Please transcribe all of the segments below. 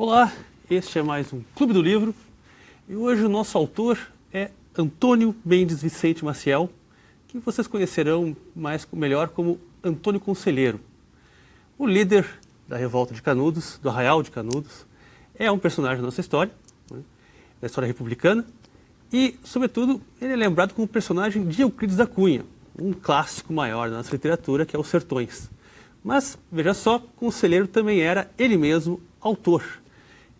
Olá, este é mais um Clube do Livro e hoje o nosso autor é Antônio Mendes Vicente Maciel, que vocês conhecerão melhor como Antônio Conselheiro. O líder da Revolta de Canudos, do Arraial de Canudos, é um personagem da nossa história, né, da história republicana, e, sobretudo, ele é lembrado como personagem de Euclides da Cunha, um clássico maior da nossa literatura, que é Os Sertões. Mas, veja só, Conselheiro também era ele mesmo autor.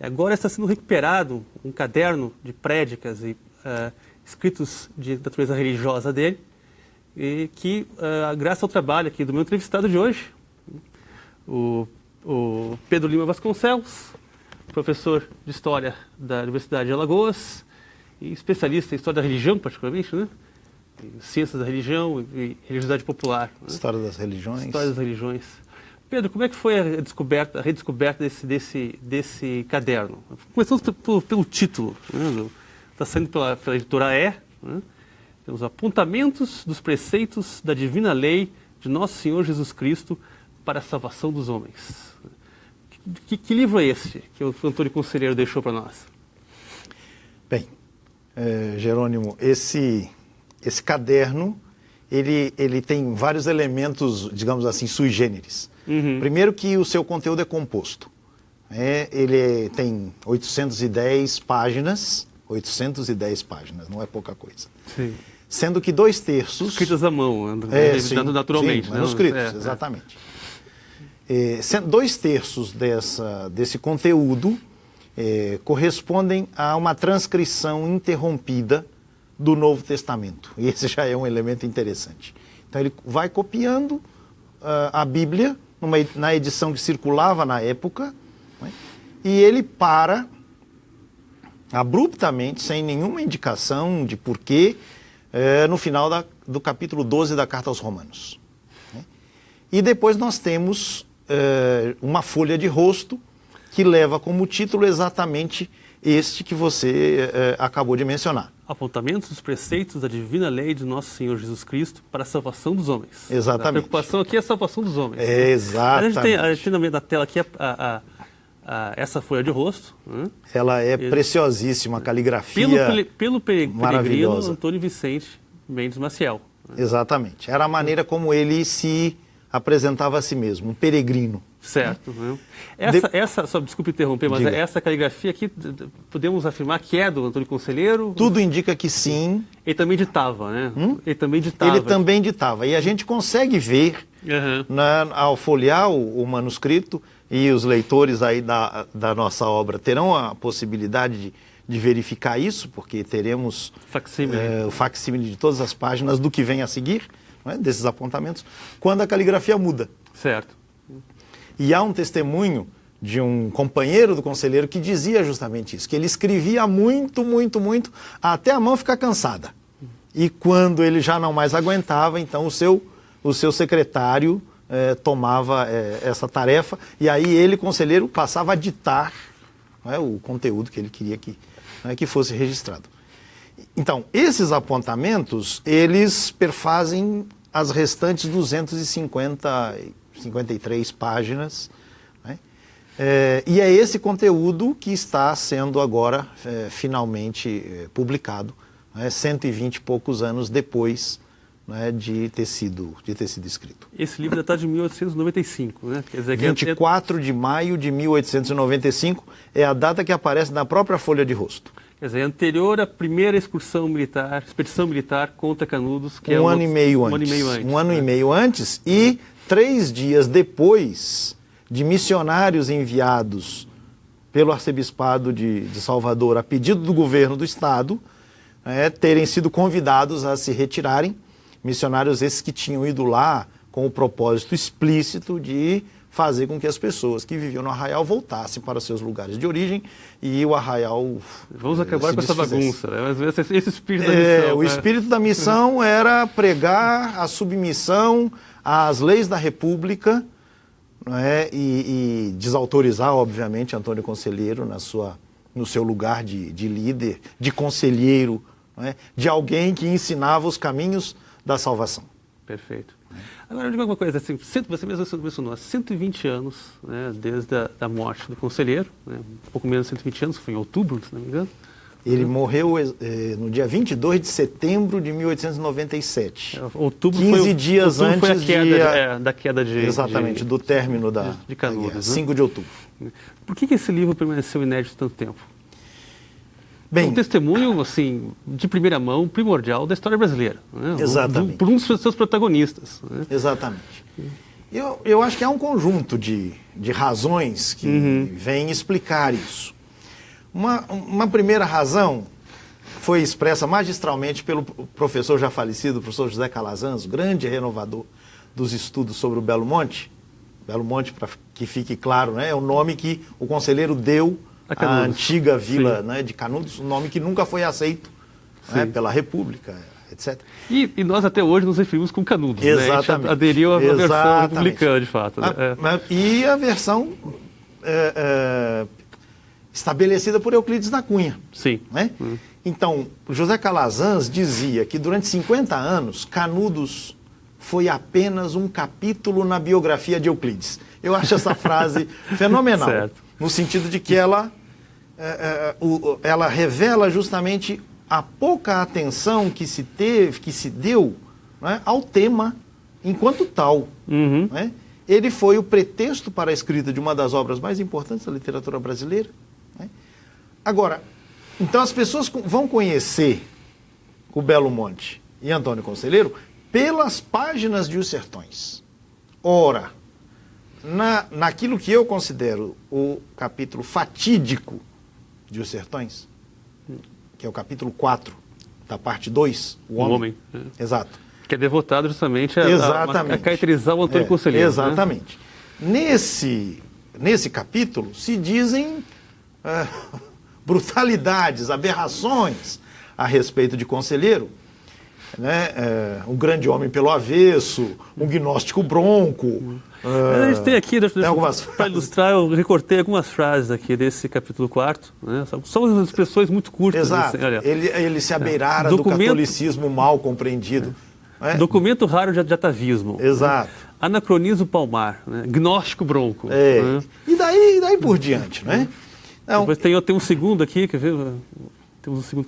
E agora está sendo recuperado um caderno de prédicas e escritos de natureza religiosa dele, e que, graças ao trabalho aqui do meu entrevistado de hoje, o Pedro Lima Vasconcelos, professor de História da Universidade de Alagoas e especialista em História da Religião, particularmente, né? Ciências da Religião e Religiosidade Popular. Né? História das Religiões. História das Religiões. Pedro, como é que foi a redescoberta desse caderno? Começamos pelo título, né? Está saindo pela editora E. Né? Temos Apontamentos dos Preceitos da Divina Lei de Nosso Senhor Jesus Cristo para a Salvação dos Homens. Que livro é esse que o Antônio Conselheiro deixou para nós? Bem, Jerônimo, esse caderno, ele tem vários elementos, digamos assim, sui generis. Uhum. Primeiro que o seu conteúdo é composto. Ele tem 810 páginas, não é pouca coisa. Sim. Sendo que 2/3... Escritas à mão, naturalmente. Sim, manuscritos, exatamente. 2/3 desse conteúdo correspondem a uma transcrição interrompida do Novo Testamento. E esse já é um elemento interessante. Então ele vai copiando a Bíblia na edição que circulava na época, né? E ele para abruptamente, sem nenhuma indicação de porquê, no final do capítulo 12 da Carta aos Romanos. Né? E depois nós temos uma folha de rosto que leva como título exatamente este que você acabou de mencionar. Apontamentos dos preceitos da divina lei de Nosso Senhor Jesus Cristo para a salvação dos homens. Exatamente. A preocupação aqui é a salvação dos homens. Exatamente. A gente tem no meio da tela aqui essa folha de rosto. Né? Ela é preciosíssima, caligrafia pelo peregrino maravilhosa. Antônio Vicente Mendes Maciel. Né? Exatamente. Era a maneira como ele se apresentava a si mesmo, um peregrino. Certo. Né? Só desculpe interromper, mas essa caligrafia aqui, podemos afirmar que é do Antônio Conselheiro? Tudo indica que sim. Ele também ditava, né? Ele também ditava. E a gente consegue ver, ao folhear o manuscrito, e os leitores aí da nossa obra terão a possibilidade de verificar isso, porque teremos o facsímile de todas as páginas do que vem a seguir, né, desses apontamentos, quando a caligrafia muda. Certo. E há um testemunho de um companheiro do conselheiro que dizia justamente isso, que ele escrevia muito, muito, muito, até a mão ficar cansada. E quando ele já não mais aguentava, então o seu secretário tomava essa tarefa, e aí ele, conselheiro, passava a ditar, né, o conteúdo que ele queria que fosse registrado. Então, esses apontamentos, eles perfazem as restantes 253 páginas, né? E é esse conteúdo que está sendo agora finalmente publicado, né, 120 e poucos anos depois, né, de ter sido escrito. Esse livro data de 1895, né? Quer dizer, 24 de maio de 1895 é a data que aparece na própria folha de rosto. Quer dizer, anterior à primeira expedição militar contra Canudos, que um ano e meio antes, e 3 dias depois de missionários enviados pelo arcebispado de Salvador a pedido do governo do estado, terem sido convidados a se retirarem, missionários esses que tinham ido lá com o propósito explícito de fazer com que as pessoas que viviam no Arraial voltassem para seus lugares de origem e o Arraial Vamos acabar com essa bagunça, né? Mas esse espírito da missão... O espírito da missão era pregar a submissão às leis da República, né? E desautorizar, obviamente, Antônio Conselheiro no seu lugar de líder, de conselheiro, né? De alguém que ensinava os caminhos da salvação. Perfeito. Agora, eu digo uma coisa, assim, você mesmo mencionou, 120 anos, né, desde a morte do conselheiro, né, um pouco menos de 120 anos, foi em outubro, se não me engano. Ele morreu no dia 22 de setembro de 1897. Outubro 15 foi, dias outubro foi antes da queda de... Exatamente, do término de Canudos, da guerra, né? 5 de outubro. Por que esse livro permaneceu inédito tanto tempo? Bem, Um testemunho, assim, de primeira mão, primordial da história brasileira. Né? Exatamente. Por um dos seus protagonistas. Né? Exatamente. Eu acho que há um conjunto de razões que vêm explicar isso. Uma primeira razão foi expressa magistralmente pelo professor já falecido, o professor José Calazans, grande renovador dos estudos sobre o Belo Monte. Belo Monte, para que fique claro, né, é o nome que o conselheiro deu à antiga vila, né, de Canudos, um nome que nunca foi aceito, né, pela República, etc. E nós até hoje nos referimos com Canudos. Exatamente. Né? A gente aderiu à versão republicana, de fato. Né? E a versão estabelecida por Euclides da Cunha. Sim. Né? Então, José Calazans dizia que durante 50 anos, Canudos foi apenas um capítulo na biografia de Euclides. Eu acho essa frase fenomenal, certo. No sentido de que ela revela justamente a pouca atenção que se deu, né, ao tema enquanto tal. Né? Ele foi o pretexto para a escrita de uma das obras mais importantes da literatura brasileira. Né? Agora, então as pessoas vão conhecer o Belo Monte e Antônio Conselheiro pelas páginas de Os Sertões. Ora, naquilo que eu considero o capítulo fatídico de Os Sertões, que é o capítulo 4, da parte 2, o Homem. Exato. Que é devotado justamente a caracterizar o Antônio Conselheiro. Exatamente. Né? Nesse capítulo se dizem brutalidades, aberrações a respeito de Conselheiro. Né? Um grande homem pelo avesso, um gnóstico bronco. A gente tem aqui, para ilustrar, eu recortei algumas frases aqui desse capítulo 4. Né? São expressões muito curtas. Exato. Assim, olha, ele se abeirara do catolicismo mal compreendido. Documento raro de atavismo. Exato. Né? Anacronismo palmar, né? Gnóstico bronco. Né? E daí por diante, né? Então, depois tem um segundo aqui, quer ver? Temos um segundo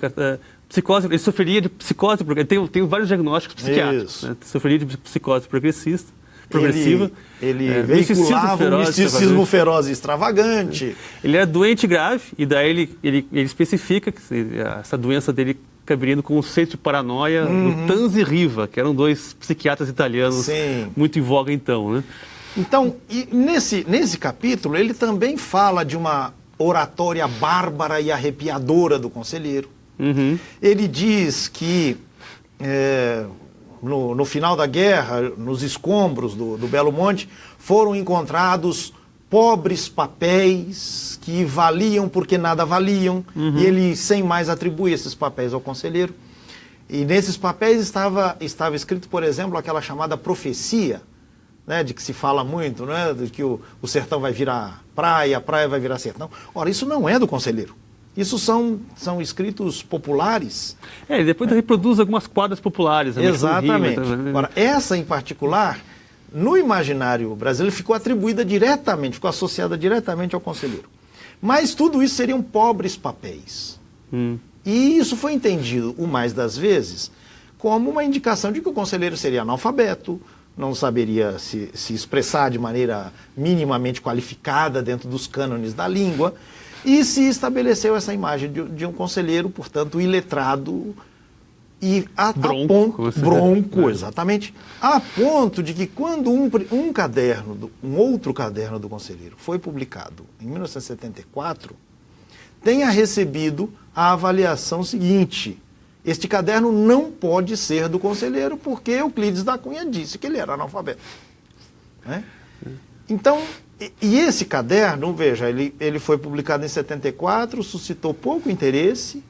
psicose, ele sofreria de psicose, tem vários diagnósticos psiquiátricos. Né? Sofreria de psicose progressiva. Ele veiculava um misticismo feroz e extravagante. Ele é doente grave, e daí ele especifica que essa doença dele caberia no conceito de paranoia do Tanzi Riva, que eram dois psiquiatras italianos muito em voga então. Né? Então, nesse capítulo, ele também fala de uma oratória bárbara e arrepiadora do Conselheiro. Ele diz que no final da guerra, nos escombros do Belo Monte, foram encontrados pobres papéis que valiam porque nada valiam, e ele, sem mais, atribui esses papéis ao Conselheiro. E nesses papéis estava escrito, por exemplo, aquela chamada profecia, né, de que se fala muito, né, de que o sertão vai virar praia, a praia vai virar sertão. Ora, isso não é do Conselheiro. Isso são escritos populares. E depois reproduz algumas quadras populares. Exatamente. Agora, essa em particular, no imaginário brasileiro, ficou atribuída diretamente, ficou associada diretamente ao Conselheiro. Mas tudo isso seriam pobres papéis. E isso foi entendido, o mais das vezes, como uma indicação de que o Conselheiro seria analfabeto, não saberia se expressar de maneira minimamente qualificada dentro dos cânones da língua, e se estabeleceu essa imagem de um conselheiro, portanto, iletrado e bronco, exatamente, a ponto de que quando um outro caderno do Conselheiro foi publicado em 1974, tenha recebido a avaliação seguinte: este caderno não pode ser do Conselheiro porque Euclides da Cunha disse que ele era analfabeto. Né? Então, e esse caderno, veja, ele foi publicado em 74, suscitou pouco interesse,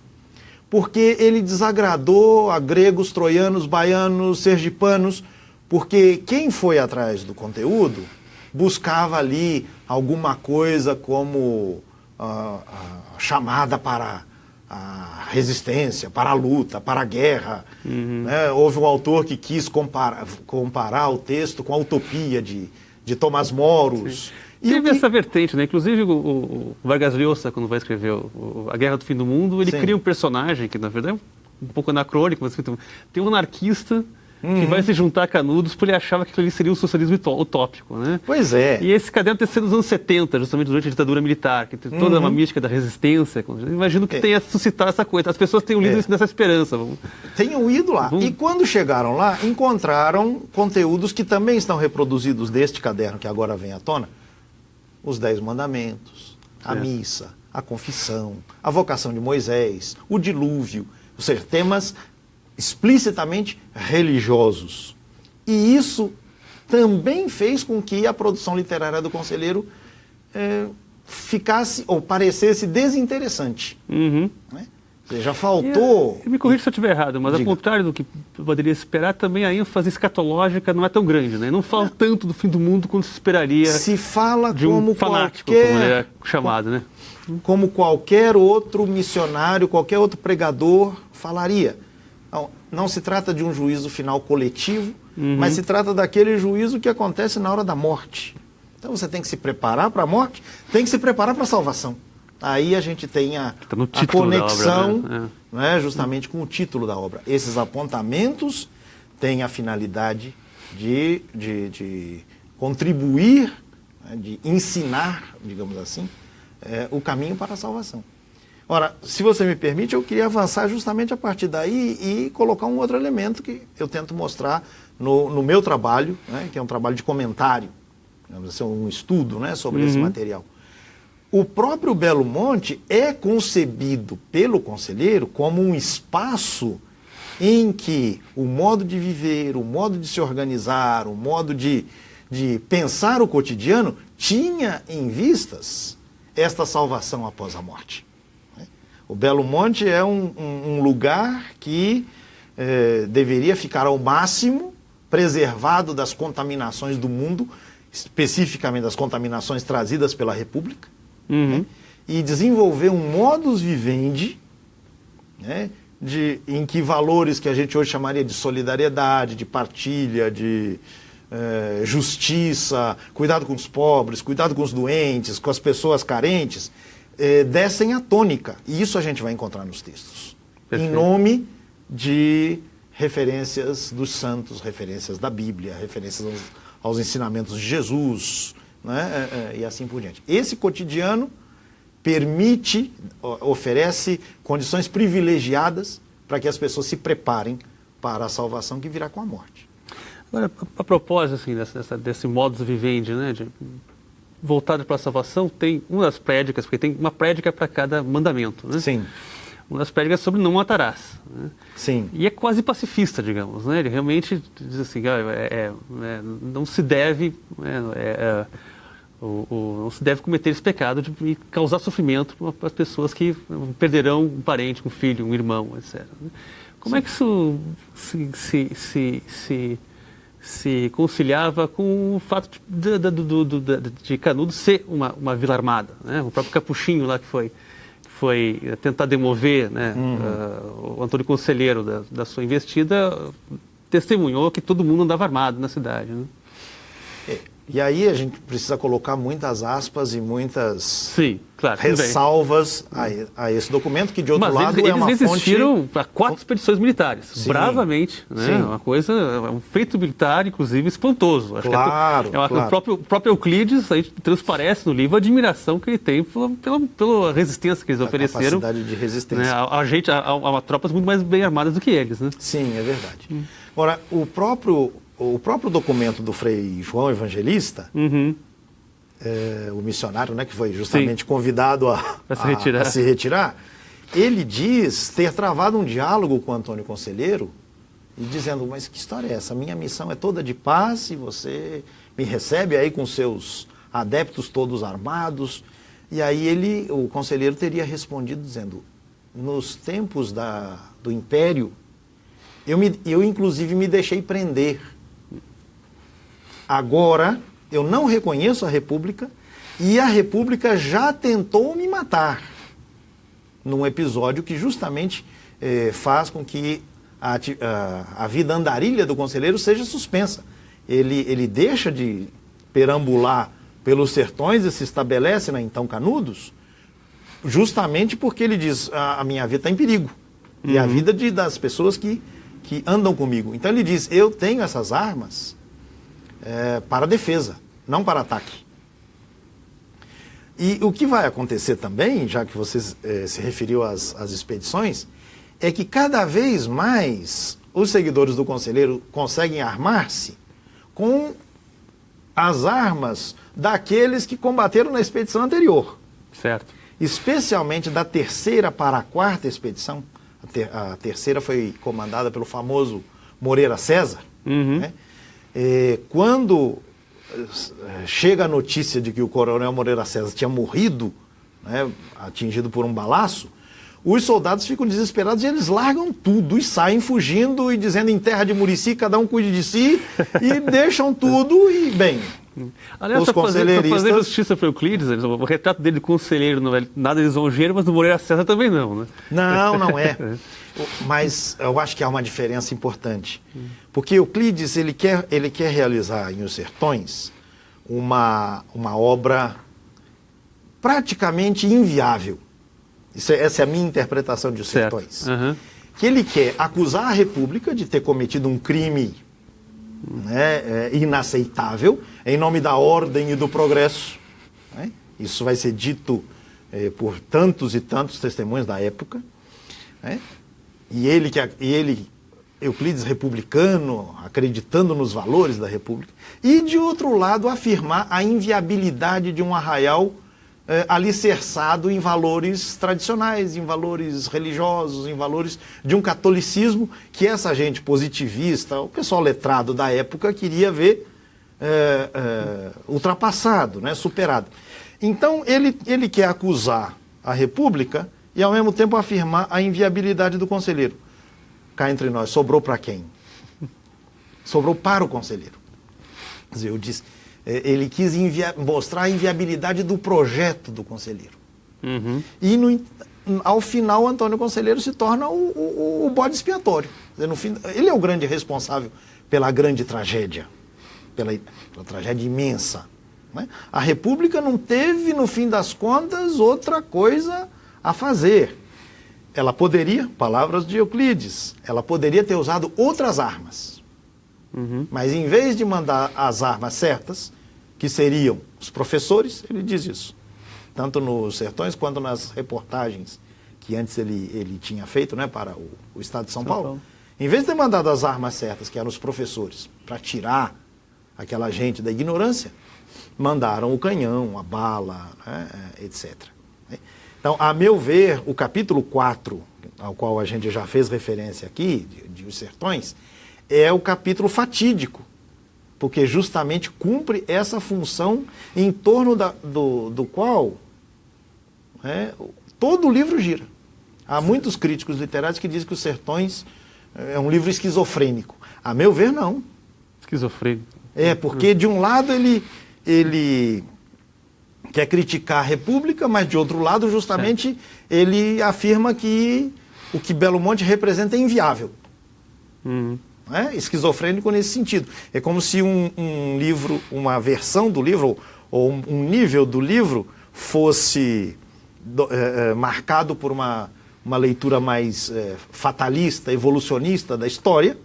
porque ele desagradou a gregos, troianos, baianos, sergipanos, porque quem foi atrás do conteúdo buscava ali alguma coisa como chamada para a resistência, para a luta, para a guerra. Né? Houve um autor que quis comparar o texto com a Utopia de Tomás Moros. E teve essa vertente, né? Inclusive o Vargas Llosa, quando vai escrever A Guerra do Fim do Mundo, ele cria um personagem que, na verdade, é um pouco anacrônico, mas tem um anarquista que vai se juntar a Canudos porque ele achava que ele seria um socialismo utópico, né? Pois é. E esse caderno tem sido nos anos 70, justamente durante a ditadura militar, que tem toda uma mística da resistência. Imagino que tenha suscitado essa coisa. As pessoas tenham lido isso nessa esperança. Tenham ido lá. E quando chegaram lá, encontraram conteúdos que também estão reproduzidos deste caderno que agora vem à tona. Os 10 mandamentos, a missa, a confissão, a vocação de Moisés, o dilúvio, ou seja, temas explicitamente religiosos. E isso também fez com que a produção literária do Conselheiro ficasse ou parecesse desinteressante. Né? Ou seja, faltou... Me corrija se eu estiver errado, mas ao contrário do que poderia esperar, também a ênfase escatológica não é tão grande, né? Não fala tanto do fim do mundo quanto se esperaria se fala de um como fanático, qualquer, como ele é chamado, né? Como qualquer outro missionário, qualquer outro pregador falaria. Não se trata de um juízo final coletivo, mas se trata daquele juízo que acontece na hora da morte. Então você tem que se preparar para a morte, tem que se preparar para a salvação. Aí a gente tem a conexão, obra, né, justamente com o título da obra. Esses apontamentos têm a finalidade de contribuir, né, de ensinar, digamos assim, o caminho para a salvação. Ora, se você me permite, eu queria avançar justamente a partir daí e colocar um outro elemento que eu tento mostrar no meu trabalho, né, que é um trabalho de comentário, digamos assim, um estudo, né, sobre esse material. O próprio Belo Monte é concebido pelo Conselheiro como um espaço em que o modo de viver, o modo de se organizar, o modo de pensar o cotidiano tinha em vistas esta salvação após a morte. O Belo Monte é um lugar que deveria ficar ao máximo preservado das contaminações do mundo, especificamente das contaminações trazidas pela República, né? E desenvolver um modus vivendi, né? Em que valores que a gente hoje chamaria de solidariedade, de partilha, de justiça, cuidado com os pobres, cuidado com os doentes, com as pessoas carentes, dessem a tônica. E isso a gente vai encontrar nos textos. Perfeito. Em nome de referências dos santos, referências da Bíblia, referências aos ensinamentos de Jesus, né? E assim por diante. Esse cotidiano oferece condições privilegiadas para que as pessoas se preparem para a salvação que virá com a morte. Agora, a propósito assim, desse modus vivendi, né, voltado para a salvação, tem uma das prédicas, porque tem uma prédica para cada mandamento, né? Sim. Uma das prédicas sobre não matarás, né? Sim. E é quase pacifista, digamos, né? Ele realmente diz assim, não se deve, não se deve cometer esse pecado de causar sofrimento para as pessoas que perderão um parente, um filho, um irmão, etc. Como é que isso se conciliava com o fato de Canudos ser uma vila armada, né? O próprio Capuchinho lá que foi tentar demover, né, o Antônio Conselheiro da sua investida, testemunhou que todo mundo andava armado na cidade, né? E aí a gente precisa colocar muitas aspas e muitas Sim, claro, ressalvas a esse documento, que de outro lado é uma fonte... Eles resistiram a 4 expedições militares, sim, bravamente, né? Sim. Uma coisa, um feito militar, inclusive, espantoso. Acho claro, que o próprio Euclides aí transparece no livro a admiração que ele tem pela resistência que eles ofereceram. A capacidade de resistência. Né? A tropas muito mais bem armadas do que eles, né? Sim, é verdade. Ora, o próprio documento do Frei João Evangelista, o missionário, né, que foi justamente convidado a se retirar, ele diz ter travado um diálogo com Antônio Conselheiro, e dizendo, mas que história é essa? Minha missão é toda de paz e você me recebe aí com seus adeptos todos armados. E aí o Conselheiro teria respondido dizendo, nos tempos do Império, eu inclusive me deixei prender. Agora, eu não reconheço a República e a República já tentou me matar. num episódio que justamente faz com que a vida andarilha do conselheiro seja suspensa. Ele deixa de perambular pelos sertões e se estabelece na então Canudos, justamente porque ele diz, a minha vida está em perigo. E a vida das pessoas que andam comigo. Então ele diz, eu tenho essas armas para defesa, não para ataque. E o que vai acontecer também, já que você se referiu às expedições, é que cada vez mais os seguidores do conselheiro conseguem armar-se com as armas daqueles que combateram na expedição anterior. Certo. Especialmente da terceira para a quarta expedição. A terceira foi comandada pelo famoso Moreira César. Né? Quando chega a notícia de que o coronel Moreira César tinha morrido, né, atingido por um balaço, os soldados ficam desesperados e eles largam tudo e saem fugindo e dizendo em terra de Murici, cada um cuide de si, e deixam tudo e, bem... Aliás, para fazer justiça para Euclides, o retrato dele de conselheiro não é nada lisonjeiro, mas do Moreira César também não, né? Não é. Mas eu acho que há uma diferença importante. Porque Euclides, ele quer realizar em Os Sertões uma obra praticamente inviável. Essa é a minha interpretação de Os Sertões. Que ele quer acusar a República de ter cometido um crime, né, inaceitável, em nome da ordem e do progresso. Né? Isso vai ser dito por tantos e tantos testemunhos da época. Né? E ele, Euclides republicano, acreditando nos valores da República. E, de outro lado, afirmar a inviabilidade de um arraial alicerçado em valores tradicionais, em valores religiosos, em valores de um catolicismo que essa gente positivista, o pessoal letrado da época, queria ver ultrapassado, né, superado. Então, ele quer acusar a República e, ao mesmo tempo, afirmar a inviabilidade do conselheiro. Cá entre nós, sobrou para quem? Sobrou para o conselheiro. Quer dizer, eu disse... Ele quis mostrar a inviabilidade do projeto do conselheiro. E, ao final, o Antônio Conselheiro se torna o bode expiatório. No fim, ele é o grande responsável pela grande tragédia, pela tragédia imensa. Né? A República não teve, no fim das contas, outra coisa a fazer. Ela poderia, palavras de Euclides, ela poderia ter usado outras armas. Mas em vez de mandar as armas certas, que seriam os professores, ele diz isso. Tanto nos Sertões quanto nas reportagens que antes ele tinha feito, né, para o Estado de São Paulo. Em vez de ter mandado as armas certas, que eram os professores, para tirar aquela gente da ignorância, mandaram o canhão, a bala, né, etc. Então, a meu ver, o capítulo 4, ao qual a gente já fez referência aqui, de Os Sertões, é o capítulo fatídico, porque justamente cumpre essa função em torno do qual todo o livro gira. Há muitos críticos literários que dizem que Os Sertões é um livro esquizofrênico. A meu ver, não. Esquizofrênico. Porque de um lado ele quer criticar a República, mas de outro lado, justamente, ele afirma que o que Belo Monte representa é inviável. Esquizofrênico nesse sentido. É como se um livro, uma versão do livro, ou um nível do livro, fosse marcado por uma leitura mais fatalista, evolucionista da história,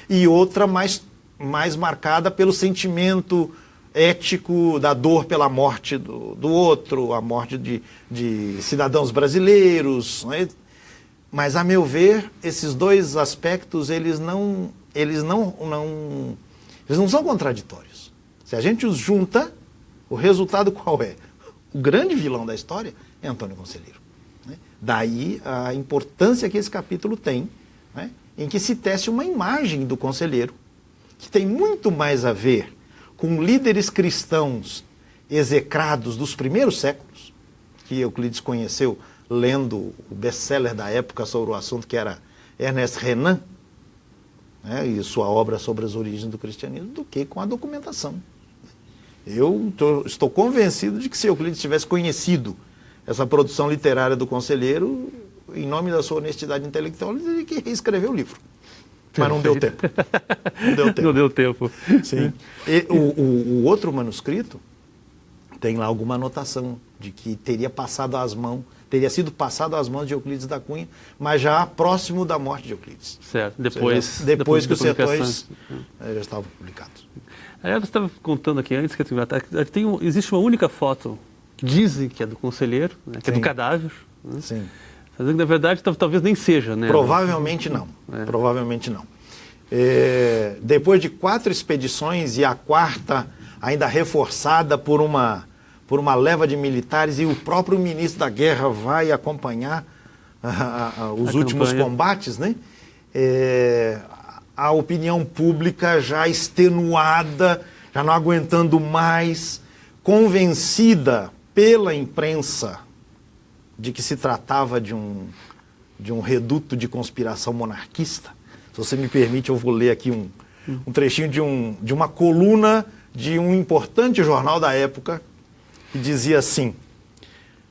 e outra mais marcada pelo sentimento ético da dor pela morte do outro, a morte de cidadãos brasileiros, né? Mas, a meu ver, esses dois aspectos, eles não são contraditórios. Se a gente os junta, o resultado qual é? O grande vilão da história é Antônio Conselheiro. Né? Daí a importância que esse capítulo tem, né? Em que se tece uma imagem do conselheiro, que tem muito mais a ver com líderes cristãos execrados dos primeiros séculos, que Euclides conheceu lendo o best-seller da época sobre o assunto, que era Ernest Renan, né, e sua obra sobre as origens do cristianismo, do que com a documentação. Eu estou convencido de que se Euclides tivesse conhecido essa produção literária do conselheiro, em nome da sua honestidade intelectual, ele teria que reescrever o livro. Mas não deu tempo. Não deu tempo. Não deu tempo. Sim. E o outro manuscrito tem lá alguma anotação de que teria sido passado às mãos de Euclides da Cunha, mas já próximo da morte de Euclides. Certo, depois que os sertões já estavam publicados. Aliás, você estava contando aqui antes que existe uma única foto que dizem que é do conselheiro, né, que é do cadáver. Né? Sim. Mas, na verdade, talvez nem seja, né? Provavelmente não. Provavelmente não. Depois de 4 expedições e a quarta ainda reforçada por uma leva de militares, e o próprio ministro da Guerra vai acompanhar os últimos combates, né? A opinião pública já extenuada, já não aguentando mais, convencida pela imprensa de que se tratava de um reduto de conspiração monarquista. Se você me permite, eu vou ler aqui um trechinho de uma coluna de um importante jornal da época, que dizia assim: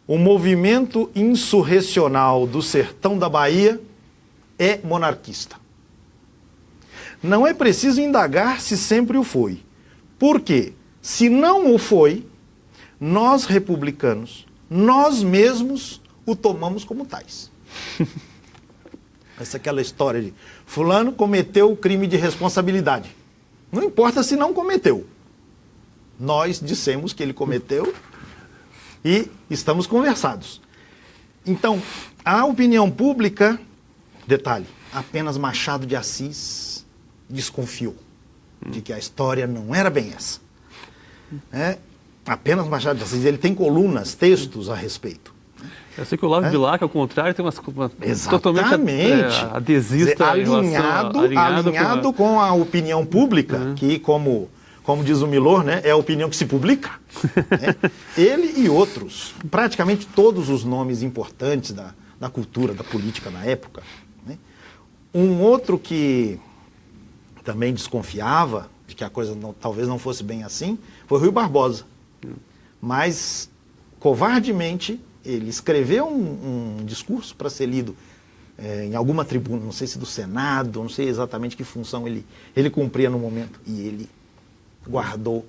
o movimento insurrecional do sertão da Bahia é monarquista. Não é preciso indagar se sempre o foi. Porque, se não o foi, nós republicanos, nós mesmos o tomamos como tais. Essa é aquela história de fulano cometeu o crime de responsabilidade. Não importa se não cometeu. Nós dissemos que ele cometeu e estamos conversados. Então, a opinião pública, detalhe, apenas Machado de Assis desconfiou de que a história não era bem essa. Apenas Machado de Assis, ele tem colunas, textos a respeito. Eu sei que o Olavo de Bilac, ao contrário, tem umas totalmente adesista, alinhado com a opinião pública, que, como diz o Milor, né, é a opinião que se publica. Né? Ele e outros, praticamente todos os nomes importantes da cultura, da política na época. Né? Um outro que também desconfiava de que a coisa talvez não fosse bem assim foi Rui Barbosa. Mas, covardemente, ele escreveu um discurso para ser lido em alguma tribuna, não sei se do Senado, não sei exatamente que função ele cumpria no momento, e ele guardou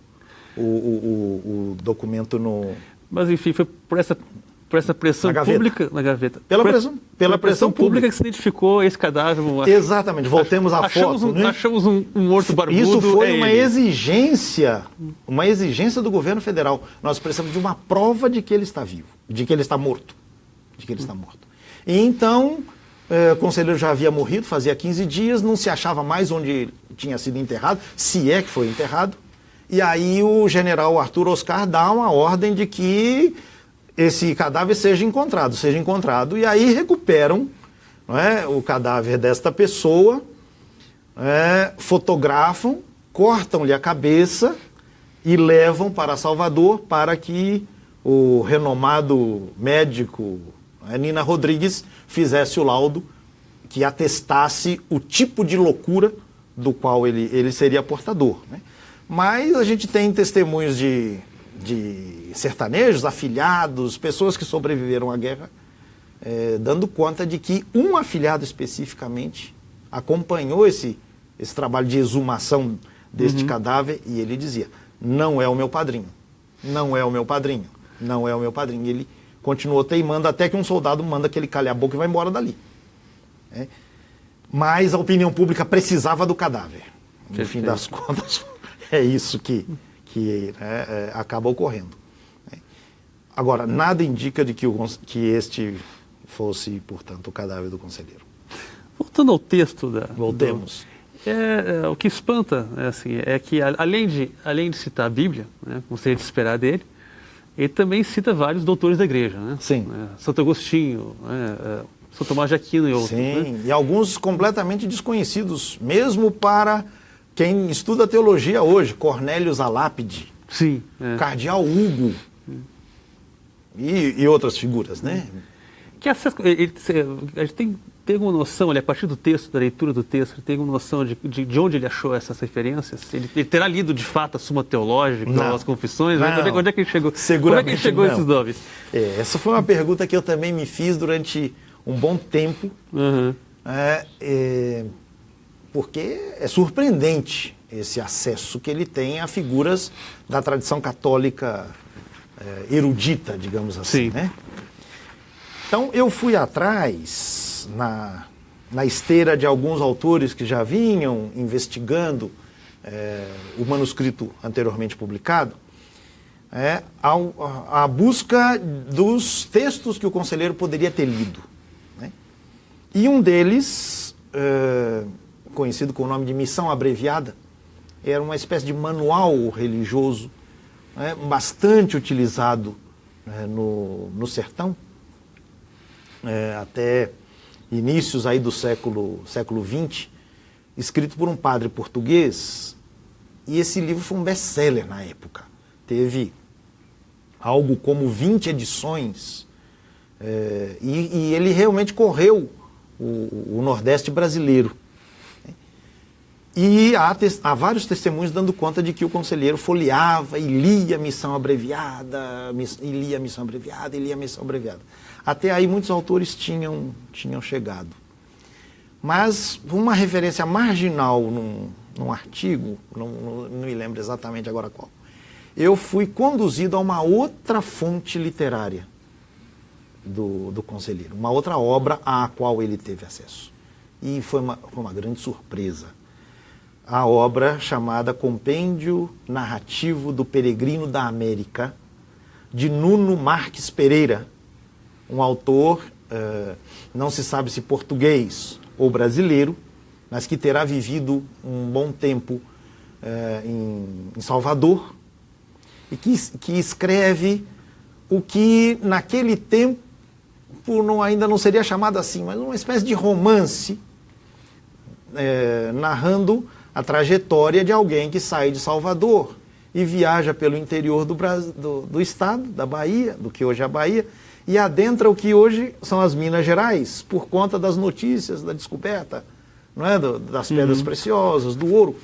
o documento no... Mas, enfim, foi por essa pressão pública na gaveta. Pela pressão pública que se identificou esse cadáver. Exatamente, voltemos à foto. Achamos um morto barbudo. Isso foi uma exigência do governo federal. Nós precisamos de uma prova de que ele está vivo, de que ele está morto. E então, o conselheiro já havia morrido, fazia 15 dias, não se achava mais onde tinha sido enterrado, se é que foi enterrado. E aí o general Arthur Oscar dá uma ordem de que esse cadáver seja encontrado, e aí recuperam, não é, o cadáver desta pessoa, fotografam, cortam-lhe a cabeça e levam para Salvador para que o renomado médico Nina Rodrigues fizesse o laudo que atestasse o tipo de loucura do qual ele seria portador. Né? Mas a gente tem testemunhos de sertanejos, afilhados, pessoas que sobreviveram à guerra, dando conta de que um afilhado especificamente acompanhou esse trabalho de exumação deste cadáver, e ele dizia: não é o meu padrinho, não é o meu padrinho, não é o meu padrinho. E ele continuou teimando até que um soldado manda que ele cale a boca e vai embora dali. Mas a opinião pública precisava do cadáver. No fim das contas, é isso que acaba ocorrendo. Agora, nada indica de que este fosse, portanto, o cadáver do conselheiro. Voltando ao texto Voltemos. O que espanta é que, além de citar a Bíblia, né, como seria de esperar dele, ele também cita vários doutores da igreja. Né? Sim. Santo Agostinho, São Tomás de Aquino e outros. Sim, né? E alguns completamente desconhecidos, mesmo para quem estuda teologia hoje. Cornélios Alápide, Sim, Cardeal Hugo e outras figuras, né? Que a gente tem tem alguma noção, a partir do texto, da leitura do texto, ele tem alguma noção de onde ele achou essas referências? Ele terá lido, de fato, a Suma Teológica, ou as Confissões? Onde é que ele chegou? Seguramente como é que ele chegou a esses nomes? Essa foi uma pergunta que eu também me fiz durante um bom tempo, porque é surpreendente esse acesso que ele tem a figuras da tradição católica erudita, digamos assim, né? Então, eu fui atrás, na esteira de alguns autores que já vinham investigando o manuscrito anteriormente publicado, a busca dos textos que o conselheiro poderia ter lido, né? E um deles, conhecido com o nome de Missão Abreviada, era uma espécie de manual religioso, bastante utilizado no sertão, até inícios aí do século XX, escrito por um padre português, e esse livro foi um best-seller na época. Teve algo como 20 edições, e ele realmente correu o Nordeste brasileiro. E há vários testemunhos dando conta de que o conselheiro folheava e lia a Missão Abreviada, e lia a Missão Abreviada, e lia a Missão Abreviada. Até aí muitos autores tinham chegado. Mas uma referência marginal num artigo, não me lembro exatamente agora qual, eu fui conduzido a uma outra fonte literária do conselheiro, uma outra obra à qual ele teve acesso. E foi uma grande surpresa. A obra chamada Compêndio Narrativo do Peregrino da América, de Nuno Marques Pereira, um autor, não se sabe se português ou brasileiro, mas que terá vivido um bom tempo em Salvador, e que escreve o que naquele tempo ainda não seria chamado assim, mas uma espécie de romance, narrando a trajetória de alguém que sai de Salvador e viaja pelo interior do estado, da Bahia, do que hoje é a Bahia, e adentra o que hoje são as Minas Gerais, por conta das notícias, da descoberta, não é? Das pedras preciosas, do ouro.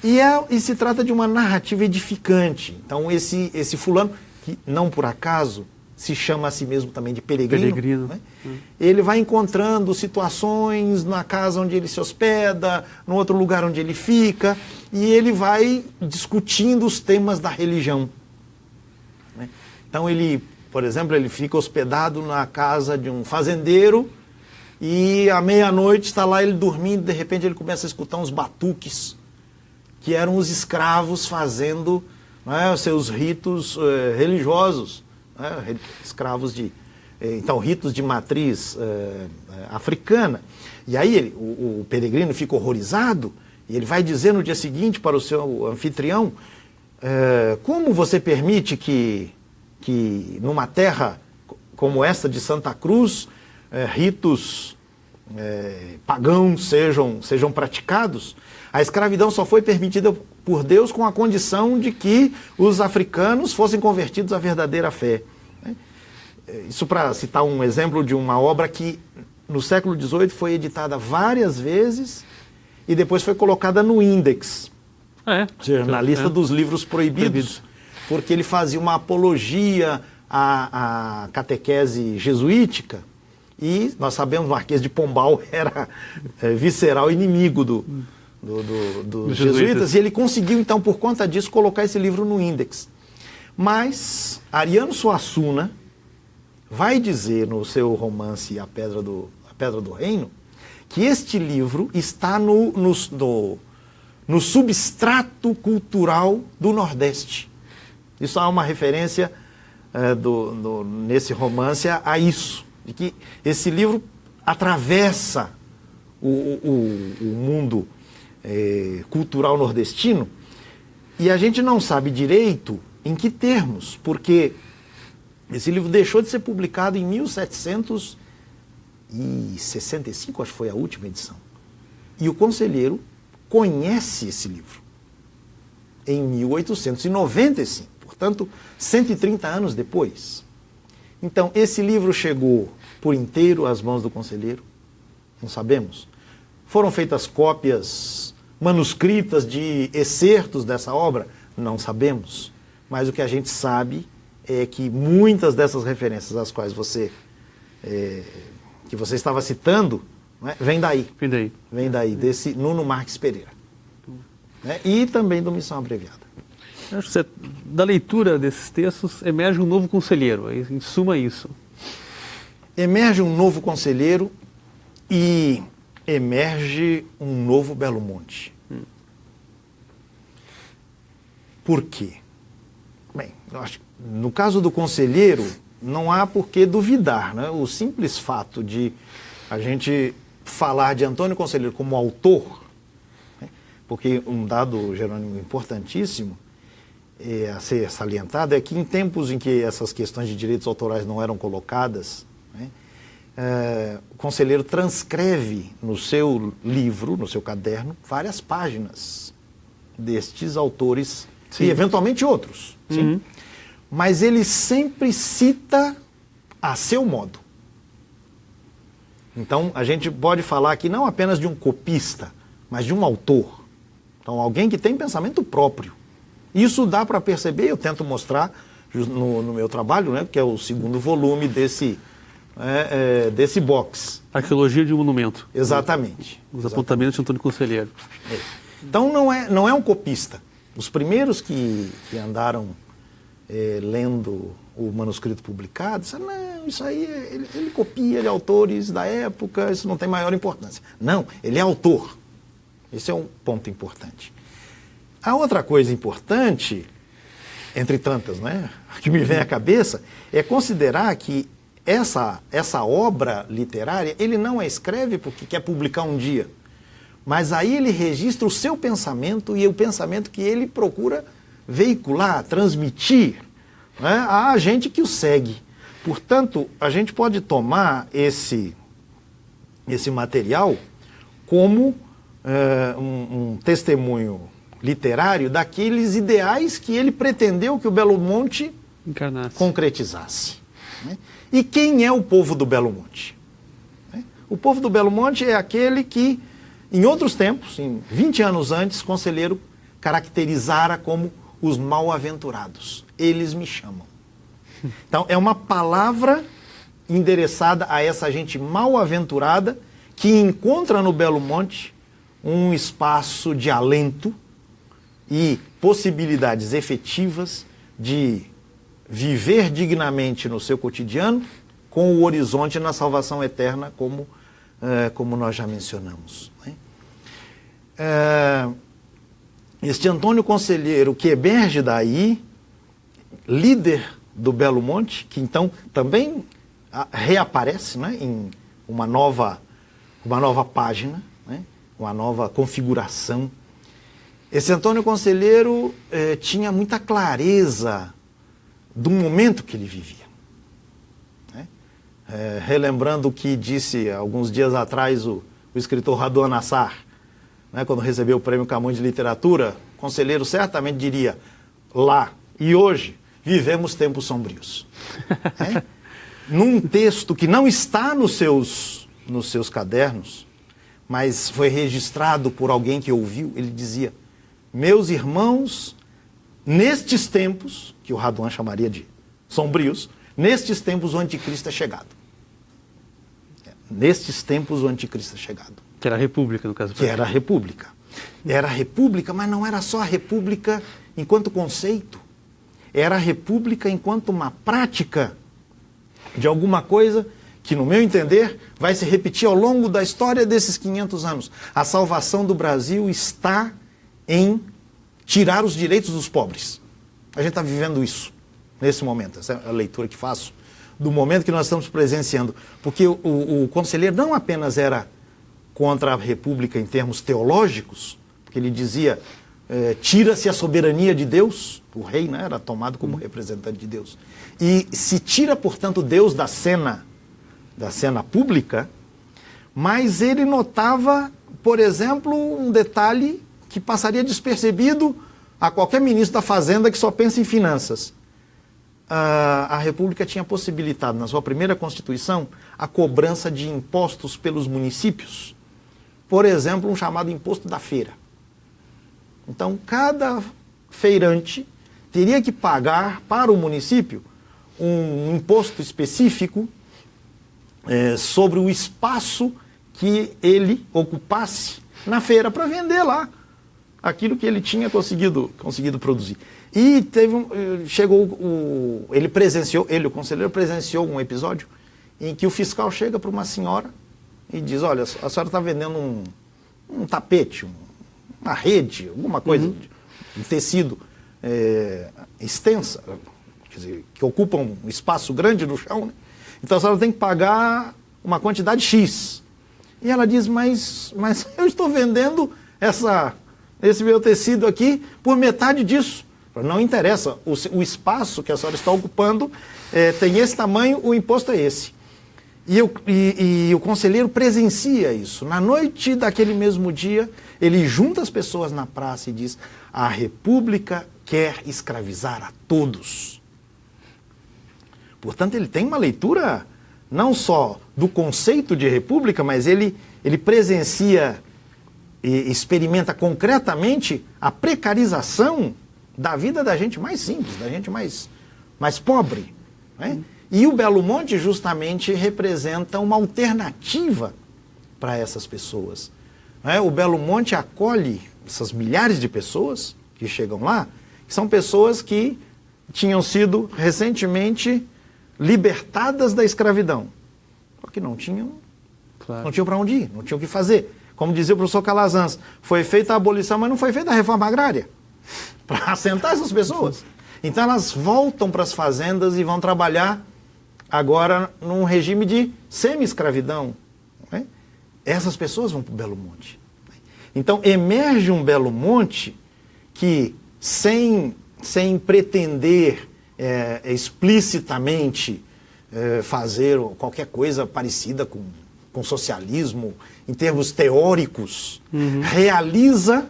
E se trata de uma narrativa edificante. Então esse fulano, que não por acaso se chama a si mesmo também de peregrino. Né? Ele vai encontrando situações na casa onde ele se hospeda, no outro lugar onde ele fica, e ele vai discutindo os temas da religião. Né? Então por exemplo, ele fica hospedado na casa de um fazendeiro, e à meia-noite está lá ele dormindo, de repente ele começa a escutar uns batuques, que eram os escravos fazendo, né, os seus ritos religiosos. Escravos ritos de matriz africana. E aí o peregrino fica horrorizado, e ele vai dizer no dia seguinte para o seu anfitrião, como você permite que numa terra como esta de Santa Cruz, ritos pagãos sejam praticados? A escravidão só foi permitida por Deus com a condição de que os africanos fossem convertidos à verdadeira fé. Isso para citar um exemplo de uma obra que no século XVIII foi editada várias vezes e depois foi colocada no Índex, na lista dos livros proibidos, porque ele fazia uma apologia à catequese jesuítica, e nós sabemos que o Marquês de Pombal era visceral inimigo dos jesuítas, e ele conseguiu, então, por conta disso, colocar esse livro no Índex. Mas Ariano Suassuna vai dizer no seu romance A Pedra do Reino que este livro está no substrato cultural do Nordeste. Isso há uma referência nesse romance a isso, de que esse livro atravessa o mundo cultural nordestino, e a gente não sabe direito em que termos, porque esse livro deixou de ser publicado em 1765, acho que foi a última edição. E o conselheiro conhece esse livro em 1895, portanto, 130 anos depois. Então, esse livro chegou por inteiro às mãos do conselheiro, Não sabemos. Foram feitas cópias manuscritas de excertos dessa obra? Não sabemos. Mas o que a gente sabe é que muitas dessas referências às quais que você estava citando, né, vem daí. Vem daí, desse Nuno Marques Pereira. Né, e também do Missão Abreviada. Da leitura desses textos, emerge um novo conselheiro, em suma isso. Emerge um novo conselheiro e emerge um novo Belo Monte. Por quê? Bem, eu acho que no caso do conselheiro, não há por que duvidar, né? O simples fato de a gente falar de Antônio Conselheiro como autor, né? Porque um dado, Jerônimo, importantíssimo a ser salientado é que em tempos em que essas questões de direitos autorais não eram colocadas, né, o conselheiro transcreve no seu livro, no seu caderno, várias páginas destes autores, sim, e eventualmente outros. Sim. Uhum. Mas ele sempre cita a seu modo. Então, a gente pode falar aqui não apenas de um copista, mas de um autor. Então, alguém que tem pensamento próprio. Isso dá para perceber, eu tento mostrar no meu trabalho, né, que é o segundo volume desse box. Arqueologia de um monumento. Exatamente. Os apontamentos de Antônio Conselheiro. Então, não é um copista. Os primeiros que andaram lendo o manuscrito publicado, disseram, não, isso aí, ele copia, ele é autores da época, isso não tem maior importância. Não, ele é autor. Esse é um ponto importante. A outra coisa importante, entre tantas, né, que me vem à cabeça, é considerar que essa obra literária, ele não a escreve porque quer publicar um dia, mas aí ele registra o seu pensamento e o pensamento que ele procura veicular, transmitir, né, a gente que o segue. Portanto, a gente pode tomar esse material como um testemunho literário daqueles ideais que ele pretendeu que o Belo Monte encarnasse, concretizasse. Né? E quem é o povo do Belo Monte? O povo do Belo Monte é aquele que, em outros tempos, 20 anos antes, Conselheiro caracterizara como os mal-aventurados. Eles me chamam. Então, é uma palavra endereçada a essa gente mal-aventurada que encontra no Belo Monte um espaço de alento e possibilidades efetivas de viver dignamente no seu cotidiano com o horizonte na salvação eterna, como nós já mencionamos. Né? Este Antônio Conselheiro que emerge daí, líder do Belo Monte, que então também reaparece, né, em uma nova página, né, uma nova configuração. Esse Antônio Conselheiro tinha muita clareza do momento que ele vivia. Né? Relembrando o que disse alguns dias atrás o escritor Raduan Nassar, né, quando recebeu o Prêmio Camões de Literatura, Conselheiro certamente diria, lá e hoje vivemos tempos sombrios. Né? Num texto que não está nos seus cadernos, mas foi registrado por alguém que ouviu, ele dizia, meus irmãos, nestes tempos, que o Raduan chamaria de sombrios, nestes tempos o anticristo é chegado. Nestes tempos o anticristo é chegado. Que era a República, no caso. Que era a República. Era a República, mas não era só a República enquanto conceito. Era a República enquanto uma prática de alguma coisa que, no meu entender, vai se repetir ao longo da história desses 500 anos. A salvação do Brasil está em tirar os direitos dos pobres. A gente está vivendo isso nesse momento. Essa é a leitura que faço do momento que nós estamos presenciando. Porque o conselheiro não apenas era contra a República em termos teológicos, porque ele dizia, tira-se a soberania de Deus, o rei, né, era tomado como representante de Deus, e se tira, portanto, Deus da cena pública, mas ele notava, por exemplo, um detalhe que passaria despercebido a qualquer ministro da Fazenda que só pensa em finanças. a República tinha possibilitado, na sua primeira Constituição, a cobrança de impostos pelos municípios. Por exemplo, um chamado imposto da feira. Então, cada feirante teria que pagar para o município um imposto específico sobre o espaço que ele ocupasse na feira para vender lá aquilo que ele tinha conseguido produzir. E o conselheiro presenciou um episódio em que o fiscal chega para uma senhora e diz: olha, a senhora está vendendo um tapete, uma rede, alguma coisa, um tecido extensa, quer dizer, que ocupa um espaço grande no chão, né? Então a senhora tem que pagar uma quantidade X. E ela diz: mas eu estou vendendo esse meu tecido aqui por metade disso. Não interessa, o espaço que a senhora está ocupando tem esse tamanho, o imposto é esse. E o conselheiro presencia isso. Na noite daquele mesmo dia, ele junta as pessoas na praça e diz: a República quer escravizar a todos. Portanto, ele tem uma leitura não só do conceito de república, mas ele presencia e experimenta concretamente a precarização da vida da gente mais simples, da gente mais pobre, né? E o Belo Monte justamente representa uma alternativa para essas pessoas, né? O Belo Monte acolhe essas milhares de pessoas que chegam lá, que são pessoas que tinham sido recentemente libertadas da escravidão, porque não tinham para onde ir, não tinham o que fazer. Como dizia o professor Calazans, foi feita a abolição, mas não foi feita a reforma agrária para assentar essas pessoas. Então elas voltam para as fazendas e vão trabalhar agora num regime de semi-escravidão, né? Essas pessoas vão para o Belo Monte. Então emerge um Belo Monte que, sem pretender explicitamente fazer qualquer coisa parecida com socialismo, em termos teóricos, realiza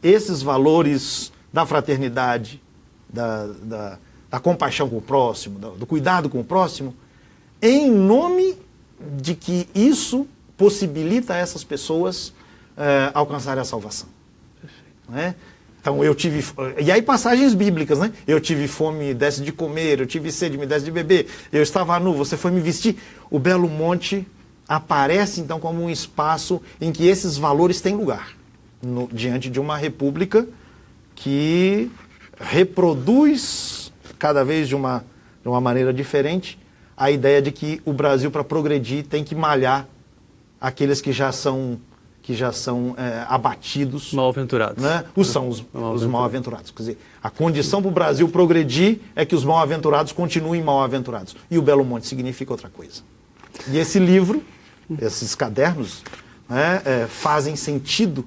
esses valores da fraternidade, da compaixão com o próximo, do cuidado com o próximo, em nome de que isso possibilita a essas pessoas alcançarem a salvação. Né? Então eu tive... E aí passagens bíblicas, né? Eu tive fome, me desse de comer, eu tive sede, me desse de beber, eu estava nu, você foi me vestir. O Belo Monte aparece então como um espaço em que esses valores têm lugar, diante de uma república que reproduz, cada vez de uma maneira diferente, a ideia de que o Brasil, para progredir, tem que malhar aqueles que já são abatidos. Mal-aventurados. Né? São os mal-aventurados. Quer dizer, a condição para o Brasil progredir é que os mal-aventurados continuem mal-aventurados. E o Belo Monte significa outra coisa. E esse livro, esses cadernos, né, fazem sentido,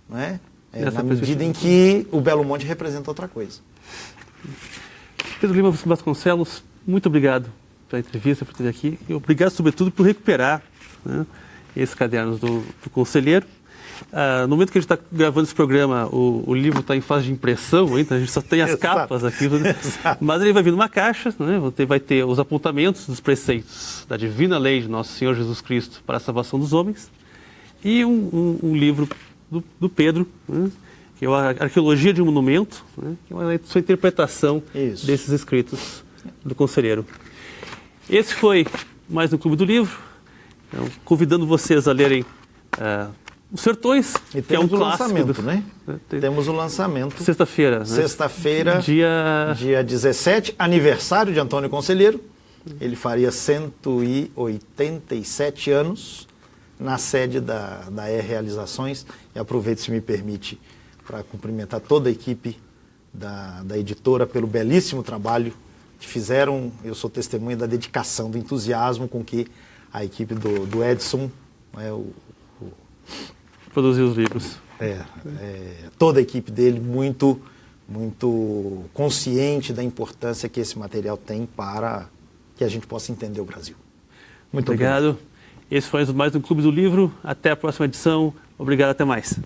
né, na medida em que o Belo Monte representa outra coisa. Pedro Lima Vasconcelos, muito obrigado pela entrevista, por ter aqui. E obrigado, sobretudo, por recuperar, né, esses cadernos do conselheiro. No momento que a gente está gravando esse programa, o livro está em fase de impressão, então a gente só tem as capas aqui. Mas ele vai vir numa caixa, né? Vai ter os apontamentos dos preceitos da divina lei de Nosso Senhor Jesus Cristo para a salvação dos homens, e um livro do Pedro, né? Que é a Arqueologia de um Monumento, né? Que é a sua interpretação desses escritos do conselheiro. Esse foi mais um Clube do Livro, então, convidando vocês a lerem Os Sertões, que é um clássico. Né? Temos o lançamento. Sexta-feira. Né? Sexta-feira, dia 17, aniversário de Antônio Conselheiro. Ele faria 187 anos na sede da Realizações. E aproveito, se me permite, para cumprimentar toda a equipe da editora pelo belíssimo trabalho que fizeram. Eu sou testemunha da dedicação, do entusiasmo com que a equipe do Edson, produzir os livros. Toda a equipe dele muito consciente da importância que esse material tem para que a gente possa entender o Brasil. Muito obrigado. Esse foi mais um Clube do Livro. Até a próxima edição. Obrigado, até mais.